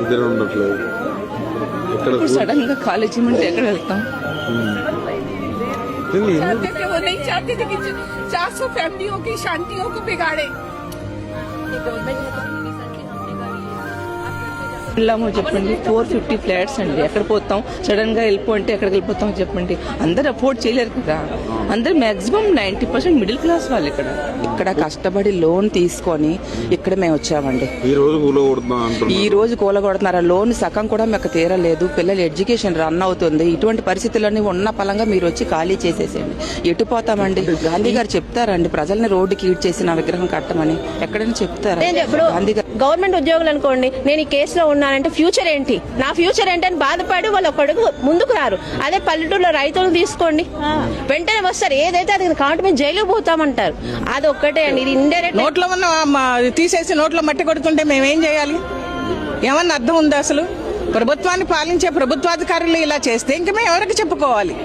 ఇద్దరు ఉండట్లేదు. సడన్ గా కాలేజీ నుండి ఎక్కడ వెళ్తాం? नहीं, वो नहीं चाहते थे कि 400 फैमिलियों की शांतियों को बिगाड़े। వెళ్ళాము చెప్పండి. 450 ఫ్లాట్స్ అండి, ఎక్కడ పోతాం? సడన్ గా వెళ్ళిపోతే ఎక్కడికి వెళ్ళిపోతాం చెప్పండి? అందరు అఫోర్డ్ చేయలేరు కదా. అందరు మాక్సిమం 90% మిడిల్ క్లాస్ వాళ్ళు ఇక్కడ కష్టపడి లోన్ తీసుకొని ఇక్కడ మేము వచ్చామండి. ఈ రోజు కూలగొడుతున్నారు. ఆ లోన్ సగం కూడా మాకు తీరలేదు. పిల్లల ఎడ్యుకేషన్ రన్ అవుతుంది. ఇటువంటి పరిస్థితులన్నీ ఉన్న పలంగా మీరు వచ్చి ఖాళీ చేసేసేయండి. ఎటు పోతామండి? గాంధీ గారు చెప్తారండి ప్రజల్ని రోడ్డుకి ఈడ్ చేసి నా విగ్రహం కట్టమని ఎక్కడైనా చెప్తారా? గాంధీ గారు గవర్నమెంట్ ఉద్యోగులు అనుకోండి, నేను ఈ కేసులో ఉన్నానంటే ఫ్యూచర్ ఏంటి, నా ఫ్యూచర్ ఏంటి అని బాధపడి వాళ్ళు ఒక అడుగు ముందుకు రారు. అదే పల్లెటూరులో రైతులు తీసుకోండి, వెంటనే వస్తారు. ఏదైతే అది కాబట్టి మేము జైలు పోతామంటారు. అది ఒక్కటే అండి. ఇది ఇండైరెక్ట్. నోట్లో తీసేసి నోట్లో మట్టి కొడుతుంటే మేమేం చేయాలి? ఏమన్నా అర్థం ఉందా అసలు? ప్రభుత్వాన్ని పాలించే ప్రభుత్వాధికారులు ఇలా చేస్తే ఇంక మేము ఎవరికి చెప్పుకోవాలి?